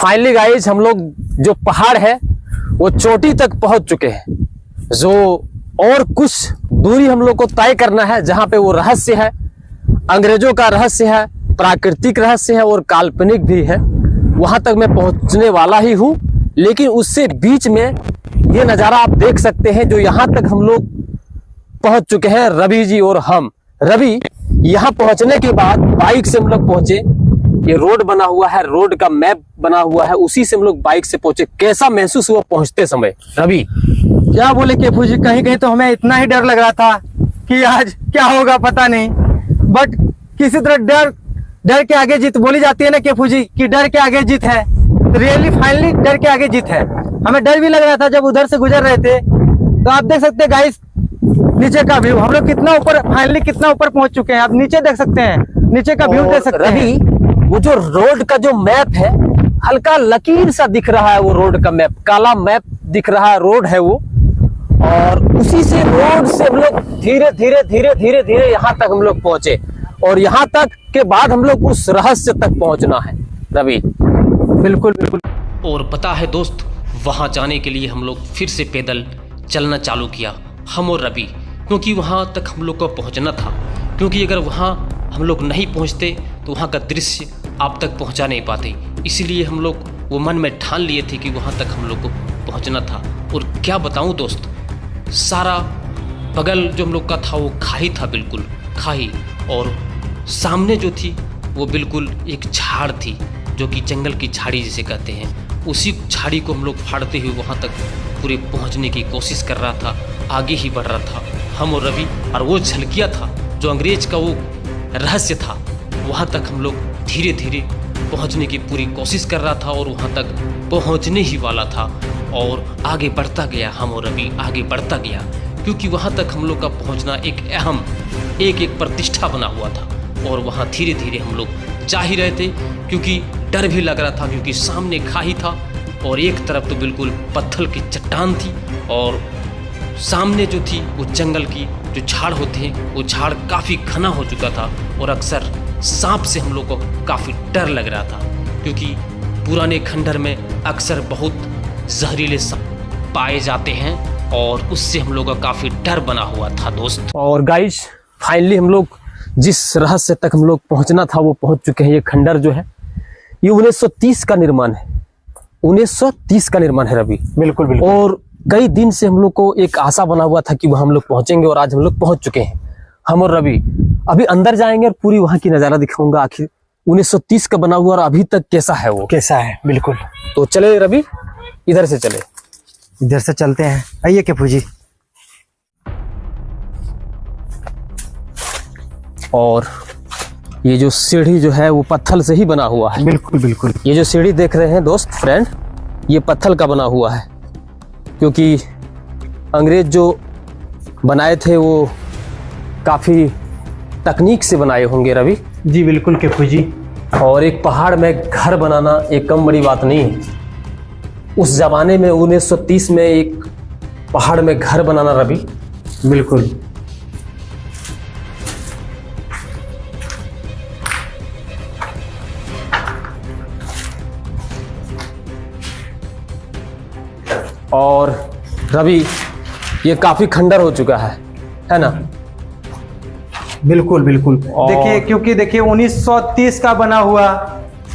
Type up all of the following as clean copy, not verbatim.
Finally guys हम लोग जो पहाड़ है वो चोटी तक पहुंच चुके हैं। जो और कुछ दूरी हम लोग को तय करना है, जहां पे वो रहस्य है, अंग्रेजों का रहस्य है, प्राकृतिक रहस्य है और काल्पनिक भी है। वहां तक मैं पहुंचने वाला ही हूं, लेकिन उससे बीच में ये नज़ारा आप देख सकते हैं। जो यहाँ तक हम लोग पहुंच चुके हैं, रवि जी और हम। रवि, यहाँ पहुंचने के बाद बाइक से हम लोग पहुंचे। ये रोड बना हुआ है, रोड का मैप बना हुआ है, उसी से हम लोग बाइक से पहुंचे। कैसा महसूस हुआ पहुंचते समय रवि? क्या बोले केफू जी, कहीं कहीं तो हमें इतना ही डर लग रहा था कि आज क्या होगा पता नहीं, बट किसी तरह डर के आगे जीत बोली जाती है ना केफू जी, कि डर के आगे जीत है। रियली फाइनली डर के आगे जीत है। हमें डर भी लग रहा था जब उधर से गुजर रहे थे। तो आप देख सकते हैं गाइस नीचे का व्यू, हम लोग कितना ऊपर, फाइनली कितना ऊपर पहुंच चुके हैं। आप नीचे देख सकते हैं, नीचे का व्यू देख सकते हैं। रवि, वो जो रोड का जो मैप है, हल्का लकीर सा दिख रहा है। वो रोड का मैप, काला मैप दिख रहा है, रोड है वो। और उसी से रोड से हम लोग धीरे धीरे यहाँ तक हम लोग पहुंचे। और यहाँ तक के बाद हम लोग उस रहस्य तक पहुंचना है रवि। बिल्कुल बिल्कुल। और पता है दोस्त, वहाँ जाने के लिए हम लोग फिर से पैदल चलना चालू किया, हम और रवि, क्योंकि वहाँ तक हम लोग को पहुँचना था। क्योंकि अगर वहाँ हम लोग नहीं पहुँचते तो वहाँ का दृश्य आप तक पहुँचा नहीं पाते। इसीलिए हम लोग वो मन में ठान लिए थे कि वहाँ तक हम लोग को पहुँचना था। और क्या बताऊँ दोस्त, सारा बगल जो हम लोग का था वो खाई था, बिल्कुल खाई। और सामने जो थी वो बिल्कुल एक झाड़ थी, जो कि जंगल की झाड़ी जिसे कहते हैं। उसी झाड़ी को हम लोग फाड़ते हुए वहाँ तक पूरे पहुँचने की कोशिश कर रहा था, आगे ही बढ़ रहा था हम और रवि। और वो झलकिया था जो अंग्रेज का वो रहस्य था, वहाँ तक हम लोग धीरे धीरे पहुँचने की पूरी कोशिश कर रहा था और वहाँ तक पहुँचने ही वाला था। और आगे बढ़ता गया, हम और रवि आगे बढ़ता गया, क्योंकि वहाँ तक हम लोग का पहुँचना एक अहम एक प्रतिष्ठा बना हुआ था। और वहाँ धीरे धीरे हम लोग जा ही रहे थे, क्योंकि डर भी लग रहा था, क्योंकि सामने खाई था और एक तरफ तो बिल्कुल पत्थर की चट्टान थी। और सामने जो थी वो जंगल की जो झाड़ होते हैं, वो झाड़ काफ़ी घना हो चुका था। और अक्सर सांप से हम लोग को काफ़ी डर लग रहा था, क्योंकि पुराने खंडर में अक्सर बहुत जहरीले सांप पाए जाते हैं और उससे हम लोग का काफ़ी डर बना हुआ था दोस्त। और गाइस फाइनली हम लोग जिस रहस्य तक हम लोग पहुंचना था वो पहुंच चुके हैं। ये खंडर जो है ये 1930 का निर्माण है, 1930 का निर्माण है रवि। बिल्कुल बिल्कुल। और कई दिन से हम लोग को एक आशा बना हुआ था कि वहां हम लोग पहुंचेंगे, और आज हम लोग पहुंच चुके हैं, हम और रवि। अभी अंदर जाएंगे और पूरी वहां की नजारा दिखाऊंगा, आखिर 1930 का बना हुआ और अभी तक कैसा है वो, कैसा है। बिल्कुल, तो चले रवि, इधर से चले, इधर से चलते हैं। आइए केफू जी। और ये जो सीढ़ी जो है वो पत्थर से ही बना हुआ है। बिल्कुल बिल्कुल। ये जो सीढ़ी देख रहे हैं दोस्त फ्रेंड, ये पत्थर का बना हुआ है, क्योंकि अंग्रेज जो बनाए थे वो काफ़ी तकनीक से बनाए होंगे रवि। जी बिल्कुल केफू जी। और एक पहाड़ में घर बनाना एक कम बड़ी बात नहीं है। उस जमाने में 1930 में एक पहाड़ में घर बनाना रवि, बिल्कुल। और रवि ये काफी खंडर हो चुका है ना? बिल्कुल बिल्कुल। देखिए, क्योंकि देखिए 1930 का बना हुआ,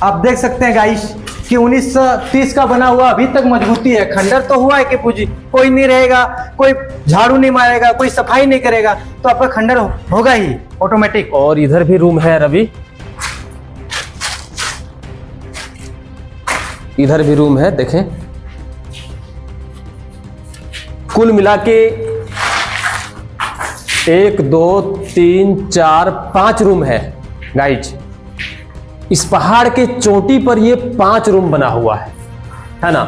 आप देख सकते हैं गाइस कि 1930 का बना हुआ अभी तक मजबूती है। खंडर तो हुआ है कि पूजी कोई नहीं रहेगा, कोई झाड़ू नहीं मारेगा, कोई सफाई नहीं करेगा, तो आपका खंडर होगा ही ऑटोमेटिक। और इधर भी रूम है रवि, इधर भी रूम है, देखें। कुल मिला के 1 2 3 4 5 रूम है गाइज। इस पहाड़ के चोटी पर ये 5 रूम बना हुआ है ना?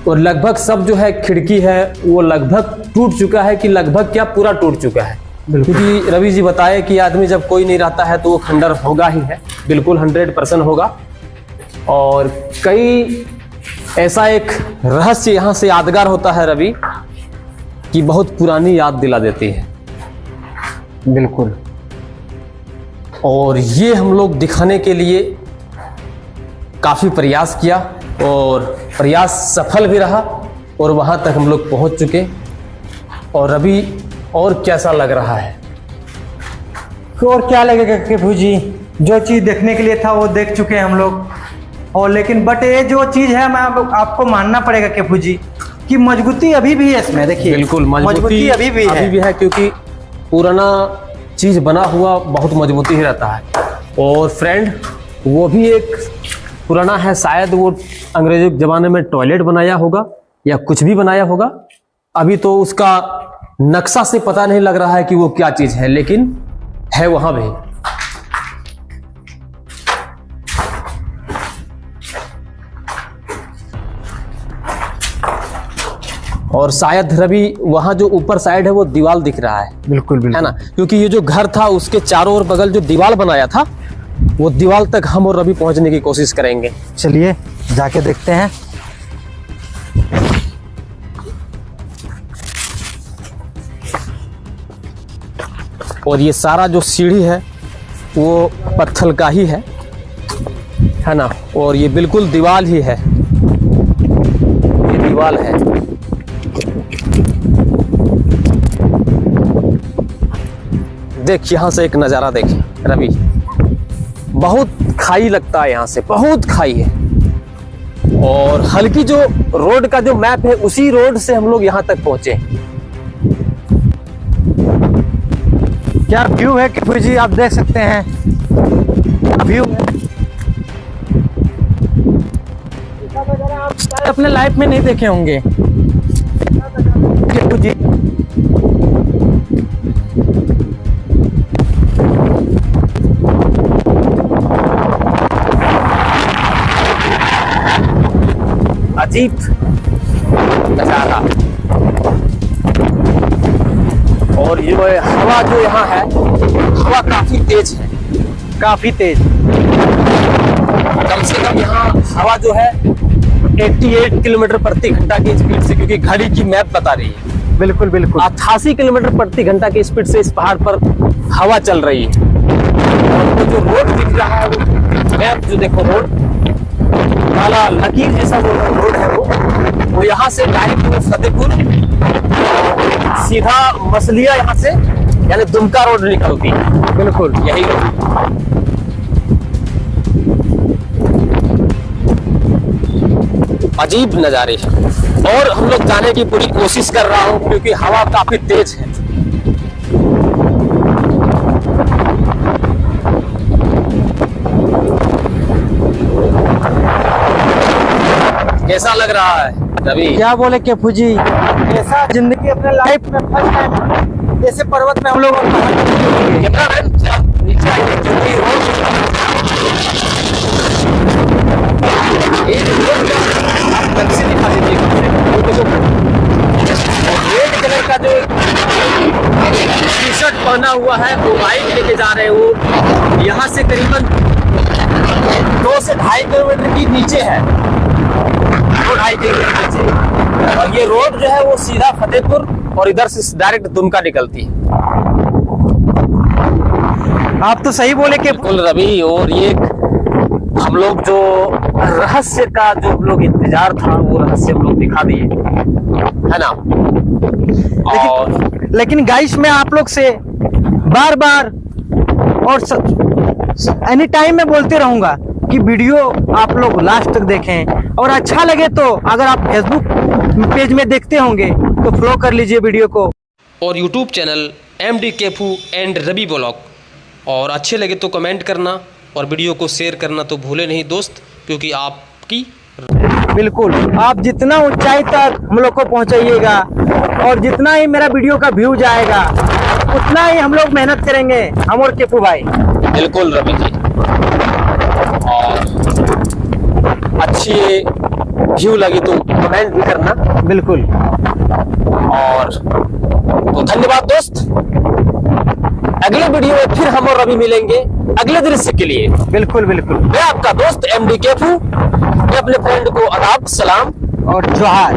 और लगभग सब जो है खिड़की है वो लगभग टूट चुका है, कि लगभग क्या पूरा टूट चुका है। क्योंकि रवि जी बताए कि आदमी जब कोई नहीं रहता है तो वो खंडर होगा ही है, बिल्कुल 100% होगा। और कई ऐसा एक रहस्य यहाँ से यादगार होता है रवि, कि बहुत पुरानी याद दिला देती है। बिल्कुल। और ये हम लोग दिखाने के लिए काफ़ी प्रयास किया, और प्रयास सफल भी रहा और वहाँ तक हम लोग पहुँच चुके। और अभी और कैसा लग रहा है? और क्या लगेगा केफू जी, जो चीज़ देखने के लिए था वो देख चुके हैं हम लोग। और लेकिन बट ये जो चीज़ है मैं आपको मानना पड़ेगा केफू जी कि मजबूती अभी भी है इसमें। देखिए बिल्कुल मजबूती अभी भी है क्योंकि पुराना चीज़ बना हुआ बहुत मजबूती ही रहता है। और फ्रेंड, वो भी एक पुराना है, शायद वो अंग्रेजों के ज़माने में टॉयलेट बनाया होगा या कुछ भी बनाया होगा। अभी तो उसका नक्शा से पता नहीं लग रहा है कि वो क्या चीज़ है, लेकिन है वहाँ भी। और शायद रवि वहां जो ऊपर साइड है वो दीवार दिख रहा है। बिल्कुल बिल्कुल है ना, क्योंकि ये जो घर था उसके चारों ओर बगल जो दीवार बनाया था वो दीवार तक हम और रवि पहुंचने की कोशिश करेंगे। चलिए जाके देखते हैं। और ये सारा जो सीढ़ी है वो पत्थर का ही है ना, और ये बिल्कुल दीवार ही है, ये दीवार है। देख यहाँ से एक नज़ारा देख रवि, बहुत खाई लगता है, यहाँ से बहुत खाई है। और हल्की जो रोड का जो मैप है उसी रोड से हम लोग यहाँ तक पहुंचे। क्या व्यू है केफू जी, आप देख सकते हैं क्या व्यू है। आप अपने लाइफ में नहीं देखे होंगे केफू जी। अजीब नजारा। और ये हवा जो यहाँ है, हवा काफी तेज है, काफी तेज। कम से कम यहाँ हवा जो है 88 किलोमीटर प्रति घंटा की स्पीड से, क्योंकि घड़ी की मैप बता रही है। बिल्कुल बिल्कुल 88 किलोमीटर प्रति घंटा की स्पीड से इस पहाड़ पर हवा चल रही है। और वो जो रोड दिख रहा है, वो मैप जो देखो, रोड काला लकीर जैसा जो रोड है वो यहाँ से डायरेक्ट फतेहपुर सीधा मसलिया यहाँ से यानी दुमका रोड निकलती है। बिल्कुल यही रोड। अजीब नज़ारे हैं और हम लोग जाने की पूरी कोशिश कर रहा हूँ क्योंकि हवा काफी तेज है। कैसा लग रहा है रवि? क्या बोले केफू जी, ऐसा जिंदगी अपने लाइफ में फर्स्ट टाइम जैसे पर्वत में हम लोग कितना नीचे आएंगे क्योंकि आप नक्शे दिखा दीजिए। रेड कलर का जो टी शर्ट पहना हुआ है वो बाइक लेके जा रहे हैं। वो यहाँ से करीबन 2 से 2.5 किलोमीटर की नीचे है, 2-2.5 किलोमीटर नीचे। और ये रोड जो है वो सीधा फतेहपुर और इधर से डायरेक्ट दुमका निकलती है। आप तो सही बोले कि बिल्कुल रवि। और ये हम लोग जो रहस्य का जो हम लोग इंतजार था वो रहस्य हम लोग दिखा दिए, है ना। और लेकिन गाइस मैं आप लोग से बार बार और एनी टाइम मैं बोलते रहूंगा कि वीडियो आप लोग लास्ट तक देखें, और अच्छा लगे तो अगर आप फेसबुक पेज में देखते होंगे तो फॉलो कर लीजिए वीडियो को, और यूट्यूब चैनल MD केफू एंड रवि ब्लॉग। और अच्छे लगे तो कमेंट करना और वीडियो को शेयर करना तो भूले नहीं दोस्त, क्योंकि आपकी बिल्कुल आप जितना ऊंचाई तक हम लोग को पहुंचाइएगा और जितना ही मेरा वीडियो का व्यू जाएगा उतना ही हम लोग मेहनत करेंगे, हम और केफू भाई। बिल्कुल रवि जी। और अच्छी व्यू लगी तो कमेंट भी करना। बिल्कुल। और तो धन्यवाद दोस्त। अगले वीडियो में फिर हम और रवि मिलेंगे अगले दृश्य के लिए। बिल्कुल बिल्कुल। मैं आपका दोस्त MD केफू, मैं अपने फ्रेंड को आदाब, सलाम और जोहार।